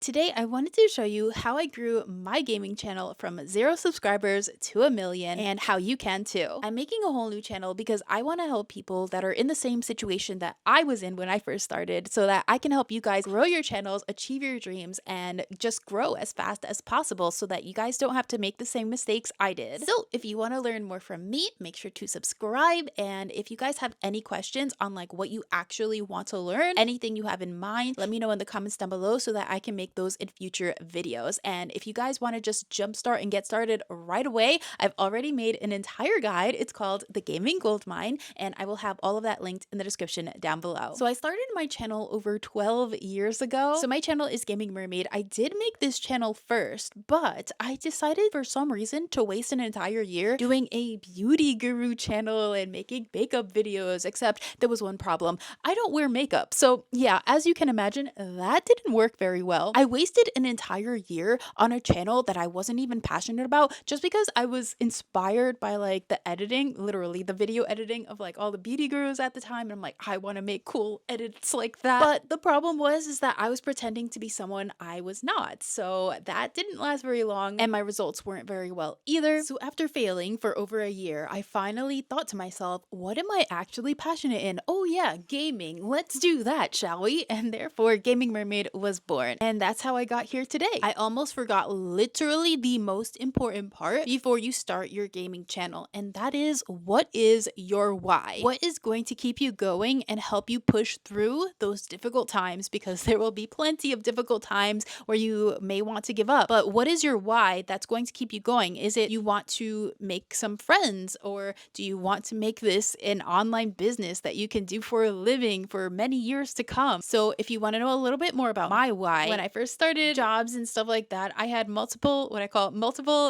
Today, I wanted to show you how I grew my gaming channel from 0 subscribers to 1 million and how you can too. I'm making a whole new channel because I want to help people that are in the same situation that I was in when I first started so that I can help you guys grow your channels, achieve your dreams, and just grow as fast as possible so that you guys don't have to make the same mistakes I did. So if you want to learn more from me, make sure to subscribe. And if you guys have any questions on like what you actually want to learn, anything you have in mind, let me know in the comments down below so that I can make those in future videos. And if you guys want to just jumpstart and get started right away, I've already made an entire guide. It's called The Gaming Goldmine, and I will have all of that linked in the description down below. So I started my channel over 12 years ago. So my channel is Gaming Mermaid. I did make this channel first, but I decided for some reason to waste an entire year doing a beauty guru channel and making makeup videos, except there was one problem. I don't wear makeup. So yeah, as you can imagine, that didn't work very well. I wasted an entire year on a channel that I wasn't even passionate about just because I was inspired by like the editing, literally the video editing of like all the beauty gurus at the time. And I'm like, I want to make cool edits like that. But the problem is that I was pretending to be someone I was not. So that didn't last very long and my results weren't very well either. So after failing for over a year, I finally thought to myself, what am I actually passionate in? Oh yeah, gaming. Let's do that, shall we? And therefore Gaming Mermaid was born. And that's how I got here today. I almost forgot literally the most important part before you start your gaming channel, and that is, what is your why? What is going to keep you going and help you push through those difficult times? Because there will be plenty of difficult times where you may want to give up, but what is your why that's going to keep you going? Is it you want to make some friends, or do you want to make this an online business that you can do for a living for many years to come? So if you want to know a little bit more about my why, when I first started jobs and stuff like that, I had multiple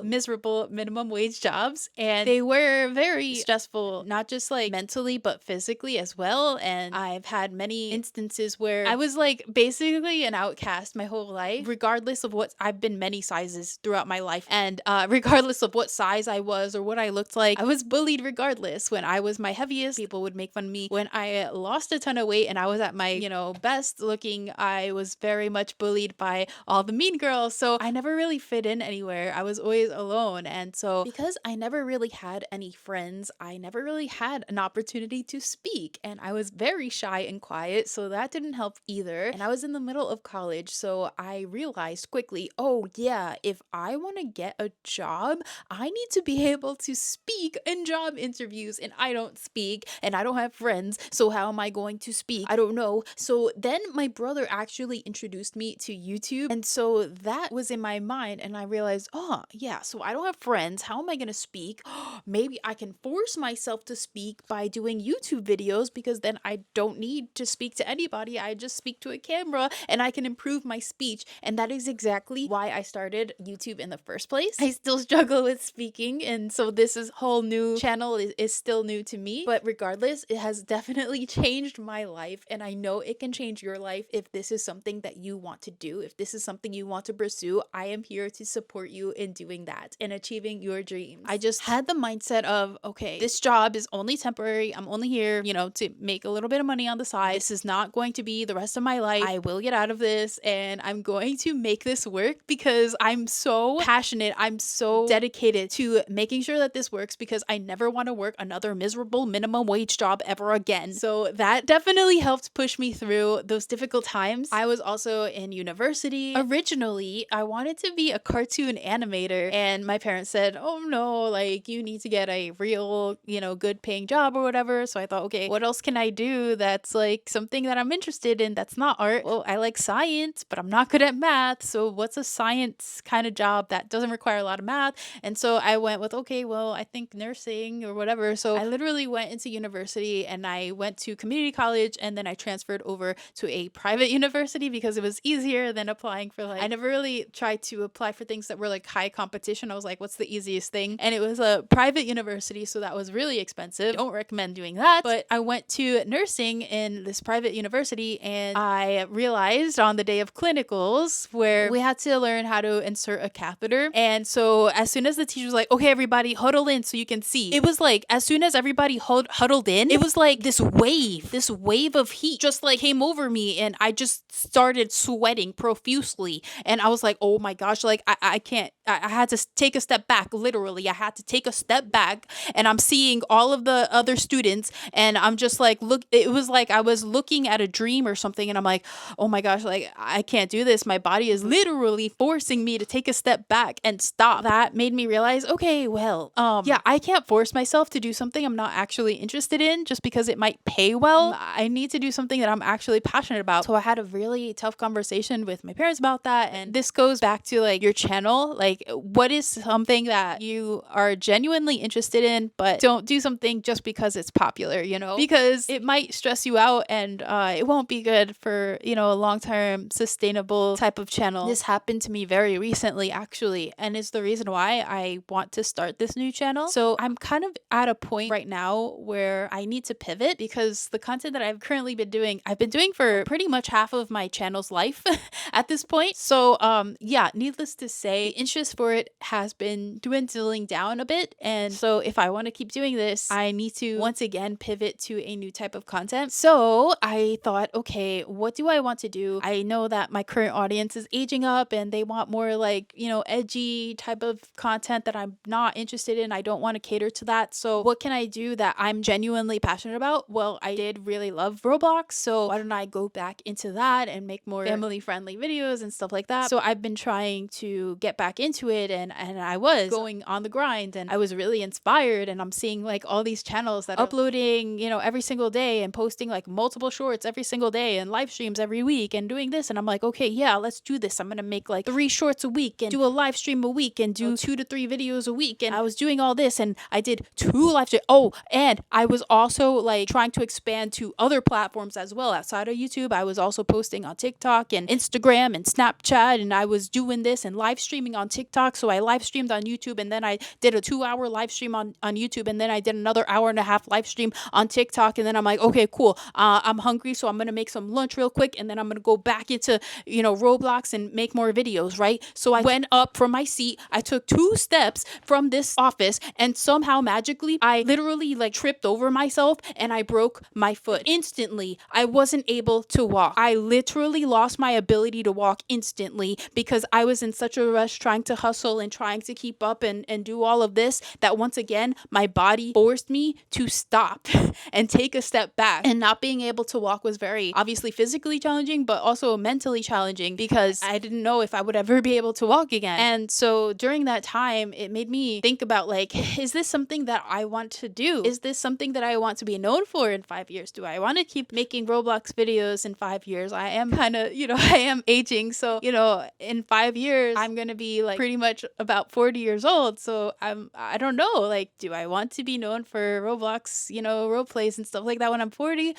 miserable minimum wage jobs, and they were very stressful, not just like mentally but physically as well. And I've had many instances where I was like basically an outcast my whole life, regardless of what I've been many sizes throughout my life, and regardless of what size I was or what I looked like, I was bullied regardless. When I was my heaviest, people would make fun of me. When I lost a ton of weight and I was at my best looking, I was very much bullied by all the mean girls. So I never really fit in anywhere. I was always alone. And so because I never really had any friends, I never really had an opportunity to speak, and I was very shy and quiet, so that didn't help either. And I was in the middle of college, so I realized quickly, oh yeah, if I want to get a job, I need to be able to speak in job interviews, and I don't speak and I don't have friends, so how am I going to speak? I don't know. So then my brother actually introduced me to YouTube, and so that was in my mind, and I realized, oh yeah, so I don't have friends, how am I gonna speak? Maybe I can force myself to speak by doing YouTube videos, because then I don't need to speak to anybody, I just speak to a camera and I can improve my speech. And that is exactly why I started YouTube in the first place. I still struggle with speaking, and so this whole new channel is still new to me, but regardless, it has definitely changed my life, and I know it can change your life if this is something that you want to do. If this is something you want to pursue, I am here to support you in doing that and achieving your dreams. I just had the mindset of, okay, this job is only temporary. I'm only here, to make a little bit of money on the side. This is not going to be the rest of my life. I will get out of this, and I'm going to make this work because I'm so passionate. I'm so dedicated to making sure that this works, because I never want to work another miserable minimum wage job ever again. So that definitely helped push me through those difficult times. I was also in university. Originally, I wanted to be a cartoon animator, and my parents said, oh no, like you need to get a real, good paying job or whatever. So I thought, okay, what else can I do that's like something that I'm interested in that's not art? Well, I like science, but I'm not good at math. So what's a science kind of job that doesn't require a lot of math? And so I went with, okay, well, I think nursing or whatever. So I literally went into university, and I went to community college, and then I transferred over to a private university because it was easier than applying for I never really tried to apply for things that were like high competition. I was like, what's the easiest thing? And it was a private university, so that was really expensive. Don't recommend doing that. But I went to nursing in this private university, and I realized on the day of clinicals where we had to learn how to insert a catheter. And so as soon as the teacher was like, okay, everybody huddle in so you can see, it was like, as soon as everybody huddled in, it was like this wave of heat just like came over me, and I just started sweating profusely. And I was like, oh my gosh, like I can't, I had to take a step back. Literally, I had to take a step back, and I'm seeing all of the other students, and I'm just like, look, it was like I was looking at a dream or something, and I'm like, oh my gosh, like I can't do this. My body is literally forcing me to take a step back and stop. That made me realize, okay, well, yeah, I can't force myself to do something I'm not actually interested in just because it might pay well. I need to do something that I'm actually passionate about. So I had a really tough conversation with my parents about that. And this goes back to like your channel. Like, what is something that you are genuinely interested in, but don't do something just because it's popular, you know? Because it might stress you out, and it won't be good for, you know, a long-term sustainable type of channel. This happened to me very recently, actually, and it's the reason why I want to start this new channel. So I'm kind of at a point right now where I need to pivot, because the content that I've currently been doing, I've been doing for pretty much half of my channel's life at this point. So yeah, needless to say, interest for it has been dwindling down a bit. And so if I want to keep doing this, I need to once again pivot to a new type of content. So I thought, okay, what do I want to do? I know that my current audience is aging up and they want more like, you know, edgy type of content that I'm not interested in. I don't want to cater to that. So what can I do that I'm genuinely passionate about? Well, I did really love Roblox, so why don't I go back into that and make more family friendly videos and stuff like that. So I've been trying to get back into it, and I was going on the grind, and I was really inspired, and I'm seeing like all these channels that are uploading, you know, every single day and posting like multiple shorts every single day and live streams every week and doing this. And I'm like, okay, yeah, let's do this. I'm gonna make like 3 shorts a week and do a live stream a week and do 2 to 3 videos a week. And I was doing all this, and I did 2 live streams. Oh, and I was also like trying to expand to other platforms as well outside of YouTube. I was also posting on TikTok and Instagram and Snapchat, and I was doing this and live streaming on TikTok. So I live streamed on YouTube, and then I did a 2-hour live stream on YouTube, and then I did another 1.5-hour live stream on TikTok. And then I'm like, okay, cool. I'm hungry, so I'm gonna make some lunch real quick, and then I'm gonna go back into, you know, Roblox and make more videos, right? So I went up from my seat. I took 2 steps from this office, and somehow magically I literally like tripped over myself and I broke my foot. Instantly, I wasn't able to walk. I literally lost my ability to walk instantly because I was in such a rush trying to hustle and trying to keep up and do all of this, that once again, my body forced me to stop and take a step back. And not being able to walk was very obviously physically challenging, but also mentally challenging, because I didn't know if I would ever be able to walk again. And so during that time, it made me think about like, is this something that I want to do? Is this something that I want to be known for in 5 years? Do I want to keep making Roblox videos in 5 years? I am kind of, you know, I am aging. So, you know, in 5 years, I'm going to be like pretty much about 40 years old. So I don't know, like, do I want to be known for Roblox, you know, role plays and stuff like that when I'm 40?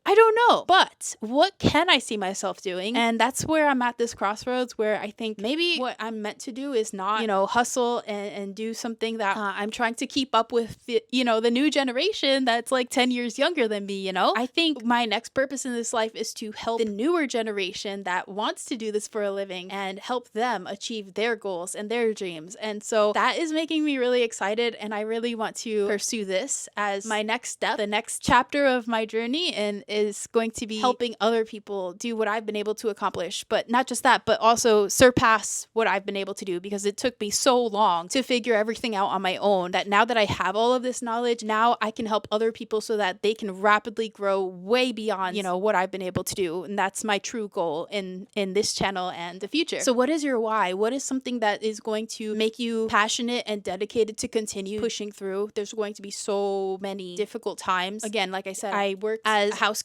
I don't know, but what can I see myself doing? And that's where I'm at this crossroads, where I think maybe what I'm meant to do is not, you know, hustle and do something that I'm trying to keep up with, the, you know, the new generation that's like 10 years younger than me, you know? I think my next purpose in this life is to help the newer generation that wants to do this for a living and help them achieve their goals and their dreams. And so that is making me really excited, and I really want to pursue this as my next step, the next chapter of my journey, and is going to be helping other people do what I've been able to accomplish. But not just that, but also surpass what I've been able to do, because it took me so long to figure everything out on my own, that now that I have all of this knowledge, now I can help other people so that they can rapidly grow way beyond, you know, what I've been able to do. And that's my true goal in this channel and the future. So what is your why? What is something that is going to make you passionate and dedicated to continue pushing through? There's going to be so many difficult times. Again, like I said, I worked as a housekeeper.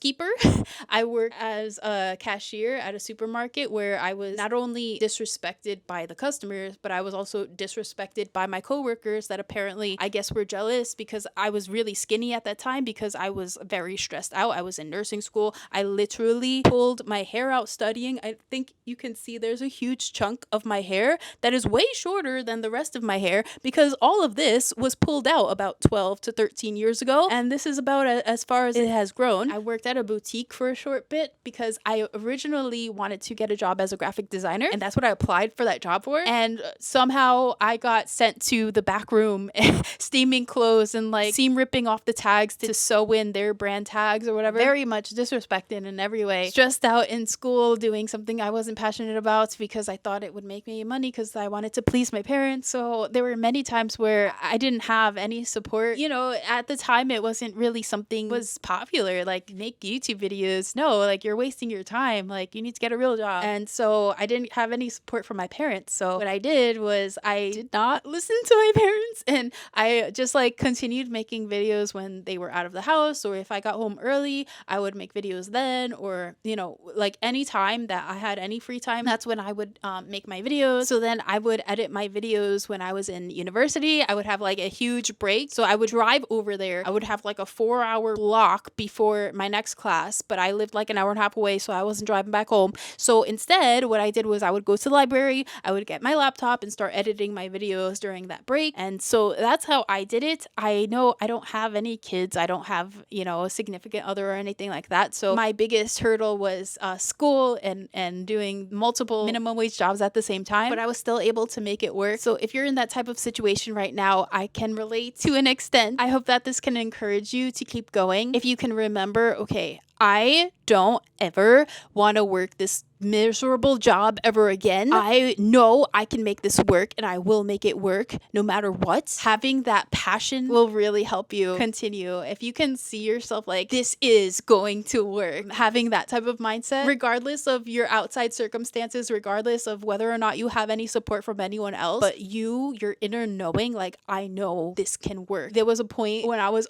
I worked as a cashier at a supermarket, where I was not only disrespected by the customers, but I was also disrespected by my coworkers that apparently, I guess, were jealous because I was really skinny at that time, because I was very stressed out. I was in nursing school. I literally pulled my hair out studying. I think you can see there's a huge chunk of my hair that is way shorter than the rest of my hair, because all of this was pulled out about 12 to 13 years ago. And this is about as far as it has grown. I worked worked at a boutique for a short bit because I originally wanted to get a job as a graphic designer, and that's what I applied for that job for. And somehow I got sent to the back room steaming clothes and like seam ripping off the tags to sew in their brand tags or whatever. Very much disrespected in every way. Stressed out in school doing something I wasn't passionate about because I thought it would make me money because I wanted to please my parents. So there were many times where I didn't have any support. You know, at the time it wasn't really something was popular, like make YouTube videos. No, like you're wasting your time. Like you need to get a real job. And so I didn't have any support from my parents. So what I did was I did not listen to my parents, and I just like continued making videos when they were out of the house, or if I got home early, I would make videos then, or you know, like any time that I had any free time, that's when I would make my videos. So then I would edit my videos when I was in university. I would have like a huge break. So I would drive over there. I would have like a 4-hour block before my next class, but I lived like an hour and a half away, so I wasn't driving back home. So instead, what I did was I would go to the library, I would get my laptop and start editing my videos during that break. And so that's how I did it. I know I don't have any kids. I don't have, you know, a significant other or anything like that. So my biggest hurdle was school and doing multiple minimum wage jobs at the same time, but I was still able to make it work. So if you're in that type of situation right now, I can relate to an extent. I hope that this can encourage you to keep going. If you can remember, okay, I don't ever want to work this miserable job ever again. I know I can make this work and I will make it work no matter what. Having that passion will really help you continue. If you can see yourself like, this is going to work, having that type of mindset, regardless of your outside circumstances, regardless of whether or not you have any support from anyone else, but your inner knowing, like, I know this can work. There was a point when I was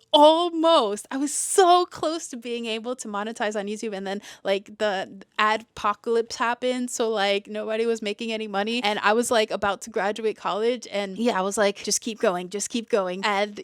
so close to being able to monetize on YouTube, and then like the adpocalypse happened, so like nobody was making any money, and I was like about to graduate college, and I was like, just keep going, and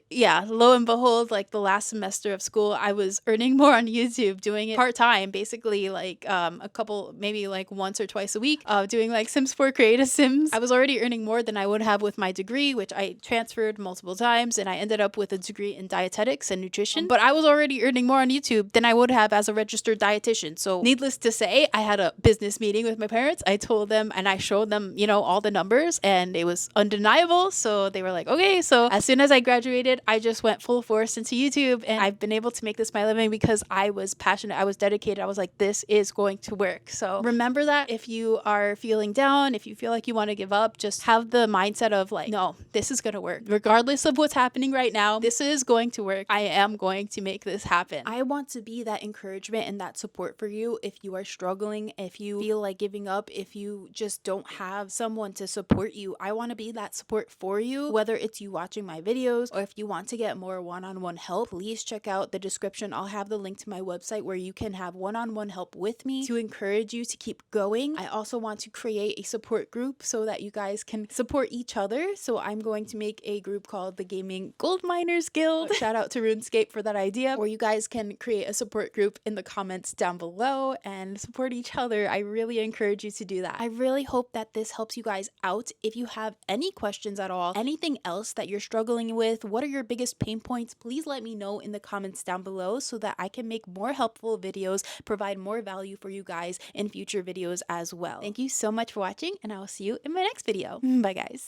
lo and behold, like the last semester of school, I was earning more on YouTube, doing it part-time, basically like a couple, maybe like once or twice a week, doing like Sims 4 creative Sims. I was already earning more than I would have with my degree, which I transferred multiple times, and I ended up with a degree in dietetics and nutrition, but I was already earning more on YouTube than I would have as a registered dietitian. So needless to say, I had a business meeting with my parents. I told them and I showed them, you know, all the numbers, and it was undeniable. So they were like, okay. So as soon as I graduated, I just went full force into YouTube, and I've been able to make this my living because I was passionate, I was dedicated, I was like, this is going to work. So remember that if you are feeling down, if you feel like you want to give up, just have the mindset of like, no, this is going to work. Regardless of what's happening right now, this is going to work. I am going to make this happen. I want to be that encouragement and that support for you if you are struggling, if you feel like giving up, if you just don't have someone to support you. I want to be that support for you, whether it's you watching my videos or if you want to get more one-on-one help. Please check out the description. I'll have the link to my website where you can have one-on-one help with me to encourage you to keep going. I also want to create a support group so that you guys can support each other. So I'm going to make a group called the Gaming Goldminers Guild. Shout out to RuneScape for that idea, where you guys can create a support group in the comments down below and support each other. I really encourage you to do that. I really hope that this helps you guys out. If you have any questions at all, anything else that you're struggling with, what are your biggest pain points, please let me know in the comments down below so that I can make more helpful videos, provide more value for you guys in future videos as well. Thank you so much for watching, and I will see you in my next video. Bye guys.